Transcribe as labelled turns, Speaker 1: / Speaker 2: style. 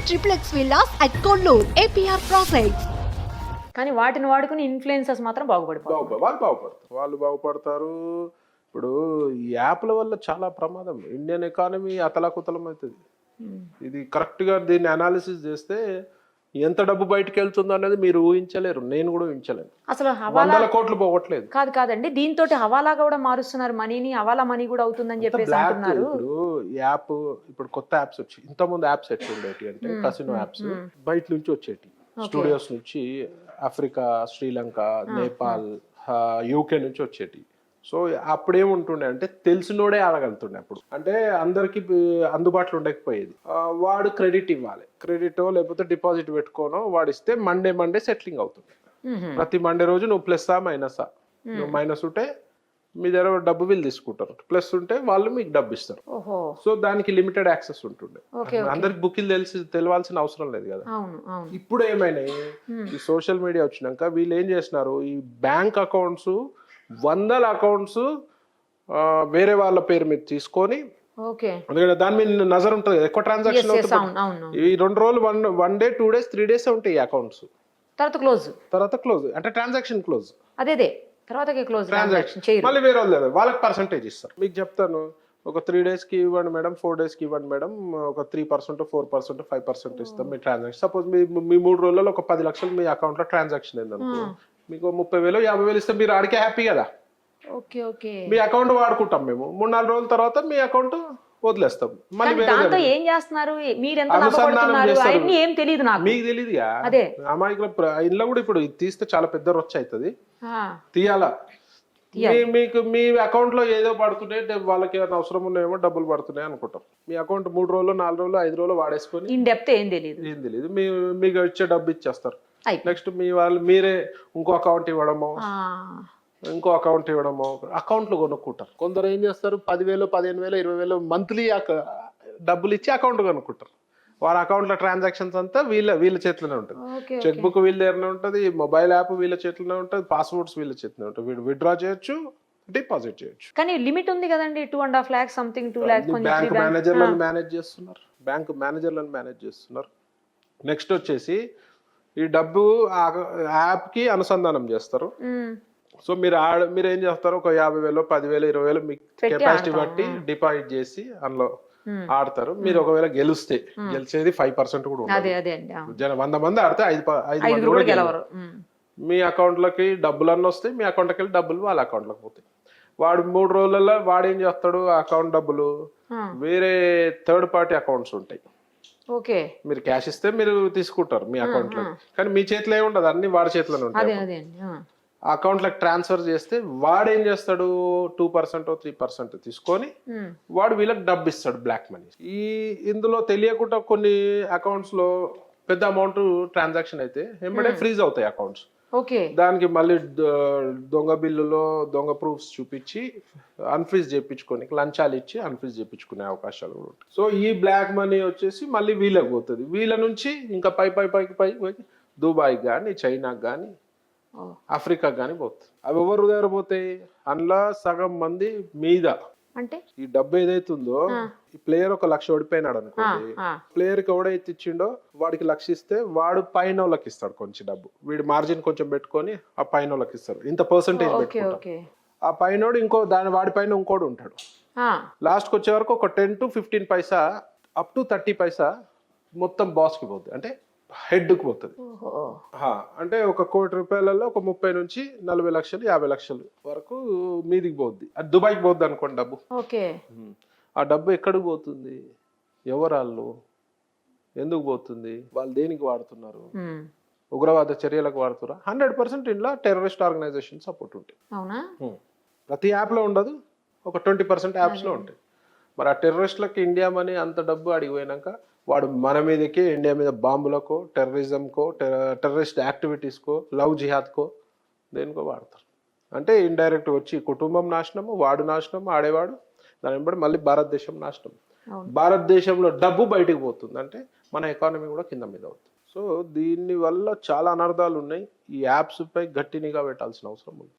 Speaker 1: triplex villas at Kollu, APR Projects.
Speaker 2: కానీ వాటిని వాడుకుని ఇన్ఫ్లుయెన్సర్స్ మాత్రం బాగుపడిపోతారు.
Speaker 3: వాళ్ళు బాగుపడతారు. ఇప్పుడు ఈ యాప్ల వల్ల చాలా ప్రమాదం. ఇండియన్ ఎకానమీ అతలాకుతలం అవుతుంది. ఇది కరెక్ట్గా దీన్ని అనాలిసిస్ చేస్తే ఎంత డబ్బు బయటకు వెళ్తుందో అనేది మీరు ఊహించలేరు, నేను కూడా ఊహించలేను.
Speaker 2: అసలు
Speaker 3: వందల కోట్లు పోవట్లేదు.
Speaker 2: కాదండి, దీంతో హవాలాగా కూడా మారుస్తున్నారు మనీని, హవాలా మనీ కూడా అవుతుందని చెప్పేసి అంటున్నారు.
Speaker 3: ఇప్పుడు యాప్ ఇప్పుడు కొత్త యాప్స్ వచ్చి ఇంతకుముందు యాప్స్ ఎట్లా ఉండేటి అంటే కసినో యాప్స్ బయట నుంచి వచ్చేటి, స్టూడియోస్ నుంచి ఆఫ్రికా, శ్రీలంక, నేపాల్, యూకే నుంచి వచ్చేటి. సో అప్పుడేముంటుండే అంటే తెలిసినోడే ఆడగలుగుతుండే. అప్పుడు అంటే అందరికి అందుబాటులో ఉండకపోయేది. వాడు క్రెడిట్ ఇవ్వాలి, క్రెడిటో లేకపోతే డిపాజిట్ పెట్టుకోనో వాడు ఇస్తే మండే సెటిలింగ్ అవుతుంది. ప్రతి మండే రోజు నువ్వు ప్లస్సా మైనసా, నువ్వు మైనస్ ఉంటే మీ దగ్గర డబ్బు వీళ్ళు తీసుకుంటారు, ప్లస్ ఉంటే వాళ్ళు మీకు డబ్బు ఇస్తారు. సో దానికి లిమిటెడ్ యాక్సెస్ ఉంటుండే. అందరికి బుకింగ్ తెలియాల్సిన అవసరం లేదు కదా. ఇప్పుడు ఏమైనాయి, ఈ సోషల్ మీడియా వచ్చినాక వీళ్ళు ఏం చేస్తున్నారు, ఈ బ్యాంక్ అకౌంట్స్ వందల అకౌంట్స్ వేరే వాళ్ళ పేరు మీద తీసుకొని, ఎందుకంటే దాని మీద నజర్ ఉంటుంది కదా, ఎక్కువ ట్రాన్సాక్షన్ అవుతుంది. ఈ 2 రోజులు 1 డే 2 డేస్ 3 డేస్ ఉంటాయి ఈ అకౌంట్స్, తర్వాత క్లోజ్ అంటే ట్రాన్సాక్షన్ క్లోజ్. మళ్ళీ వేరే వాళ్ళు వాళ్ళకి పర్సంటేజ్ ఇస్తారు. మీకు చెప్తాను, ఒక 3 days కి ఇవ్వండి మేడం, 4 days కి ఇవ్వండి మేడం, ఒక 3%, 4%, 5% ఇస్తాం మీ ట్రాన్సాక్షన్. సపోజ్ మీ 3 రోజులలో ఒక 10 లక్షలు మీ అకౌంట్ లో ట్రాన్సాక్షన్ అయిందనుకో, మీకు 30,000 50,000 ఇస్తే మీరు ఆడికే హ్యాపీ కదా. మీ అకౌంట్ వాడుకుంటాం మేము, 3-4 రోజుల తర్వాత మీ అకౌంట్ వదిలేస్తాం. మళ్ళీ
Speaker 2: ఏం చేస్తున్నారు,
Speaker 3: మీకు తెలియదుగా. అమాయకుల ఇంట్లో కూడా ఇప్పుడు తీస్తే చాలా పెద్ద రొచ్చ అవుతుంది, తీయాలా. మీకు మీ అకౌంట్ లో ఏదో పడుతున్నాయి, వాళ్ళకి ఏమైనా అవసరం ఉన్నాయేమో డబ్బులు పడుతున్నాయి అనుకుంటాం. మీ అకౌంట్ 3 రోజులు 4 రోజులు 5 రోజులు వాడేసుకొని ఏం తెలియదు మీకు ఇచ్చే డబ్బు ఇచ్చేస్తారు. నెక్స్ట్ మీరే ఇంకో అకౌంట్ ఇవ్వడమో అకౌంట్లు కొనుక్కుంటారు. కొందరు ఏం చేస్తారు, 10,000, 15,000, 20,000 మంత్లీ డబ్బులు ఇచ్చి అకౌంట్ కొనుక్కుంటారు. వాళ్ళ అకౌంట్ లో ట్రాన్సాక్షన్స్ అంతా వీళ్ళ చేతిలోనే ఉంటుంది. చెక్ బుక్ వీళ్ళ దగ్గరనే ఉంటుంది, మొబైల్ యాప్ వీళ్ళ చేతిలోనే ఉంటుంది, పాస్వర్డ్స్ వీళ్ళ చేతిలోనే ఉంటుంది. వీడు విత్డ్రా చేయొచ్చు, డిపాజిట్ చేయొచ్చు.
Speaker 2: కానీ లిమిట్ ఉంది కదండి, 2.5 lakhs సంథింగ్, 2 lakhs.
Speaker 3: బ్యాంక్ మేనేజర్లను మేనేజ్ చేస్తున్నారు. నెక్స్ట్ వచ్చేసి ఈ డబ్బు యాప్ కి అనుసంధానం చేస్తారు. సో మీరు ఏం చేస్తారు, ఒక 50,000, 10,000, 20,000 మీ కెపాసిటీ బట్టి డిపాజిట్ చేసి అందులో ఆడతారు. మీరు ఒకవేళ గెలిచేది 5% కూడా ఉంటుంది. 100 మంది ఆడితే 5 మంది కూడా గెలవరు. మీ అకౌంట్ లోకి డబ్బులు అన్నీ వస్తాయి, మీ అకౌంట్ లోకి వెళ్ళి డబ్బులు వాళ్ళ అకౌంట్ లోకి పోతాయి. వాడు 3 రోజులలో వాడు ఏం చేస్తాడు, అకౌంట్ డబ్బులు వేరే థర్డ్ పార్టీ అకౌంట్స్ ఉంటాయి. మీరు క్యాష్ ఇస్తే మీరు తీసుకుంటారు మీ అకౌంట్ లో, కానీ మీ చేతిలో ఏమి ఉండదు, అన్ని వాడి చేతిలోనే ఉంటాయి. అకౌంట్ లకు ట్రాన్స్ఫర్ చేస్తే వాడు ఏం చేస్తాడు, 2% 3% తీసుకొని వాడు వీళ్ళకి డబ్బు ఇస్తాడు, బ్లాక్ మనీ. ఇందులో తెలియకుండా కొన్ని అకౌంట్స్ లో పెద్ద అమౌంట్ ట్రాన్సాక్షన్ అయితే వెంబడే ఫ్రీజ్ అవుతాయి అకౌంట్స్. దానికి మళ్ళీ దొంగ బిల్లులో దొంగ ప్రూఫ్స్ చూపించి అన్ఫ్రీజ్ చేయించుకొని, లంచాలు ఇచ్చి అన్ఫ్రీజ్ చేయించుకునే అవకాశాలు కూడా ఉంటాయి. సో ఈ బ్లాక్ మనీ వచ్చేసి మళ్ళీ వీళ్ళకి పోతుంది. వీళ్ళ నుంచి ఇంకా పైకి దుబాయ్ కానీ, చైనాకి కానీ, ఆఫ్రికా కానీ పోతుంది. అవి ఎవరు దగ్గర పోతాయి, అందులో సగం మంది మీద.
Speaker 2: అంటే
Speaker 3: ఈ డబ్బు ఏదైతే ఉందో, ఈ ప్లేయర్ 1 లక్ష ఓడిపోయినాడు అనుకోండి, ప్లేయర్ కి ఎవడైతే ఇచ్చిండో వాడికి 1 లక్ష ఇస్తే వాడు పైన వాళ్ళకి ఇస్తాడు కొంచెం డబ్బు. వీడి మార్జిన్ కొంచెం పెట్టుకొని ఆ పైన వాళ్ళకి ఇస్తారు, ఇంత పర్సెంటేజ్ పెట్టుకుంటారు. ఆ పైనోడు వాడి పైన ఇంకోడు ఉంటాడు. లాస్ట్ కి వచ్చే వరకు ఒక 10 to 15 పైసా అప్ టు 30 పైసా మొత్తం బాస్ కి పోతుంది, అంటే హెడ్ కి పోతుంది. అంటే 1 కోటి రూపాయలలో ఒక 30 నుంచి 40 లక్షలు 50 లక్షలు వరకు మీదికి పోద్ది. అది దుబాయ్కి పోద్ది అనుకోండి డబ్బు. ఆ డబ్బు ఎక్కడికి పోతుంది, ఎవరాళ్ళు, ఎందుకు పోతుంది, వాళ్ళు దేనికి వాడుతున్నారు, ఉగ్రవాద చర్యలకు వాడుతురా? 100% ఇంట్లో టెర్రరిస్ట్ ఆర్గనైజేషన్ సపోర్ట్ ఉంటాయి. ప్రతి యాప్ లో ఉండదు, ఒక 20% యాప్స్ లో ఉంటాయి. మరి ఆ టెర్రరిస్టులకు ఇండియా మనీ అంత డబ్బు అడిగిపోయినాక వాడు మన మీదకి, ఇండియా మీద బాంబులకో, టెర్రరిజంకో, టెర్రరిస్ట్ యాక్టివిటీస్కో, లవ్ జిహాద్కో దేనికో వాడతారు. అంటే ఇండైరెక్ట్ వచ్చి కుటుంబం నాశనము, వాడు నాశనం, ఆడేవాడు, దాని వెంబడి మళ్ళీ భారతదేశం నాశనం. భారతదేశంలో డబ్బు బయటకు పోతుంది, అంటే మన ఎకానమీ కూడా కింద మీద అవుతుంది. సో దీని వల్ల చాలా అనర్థాలు ఉన్నాయి. ఈ యాప్స్ పై గట్టి నిఘా పెట్టాల్సిన అవసరం ఉంది.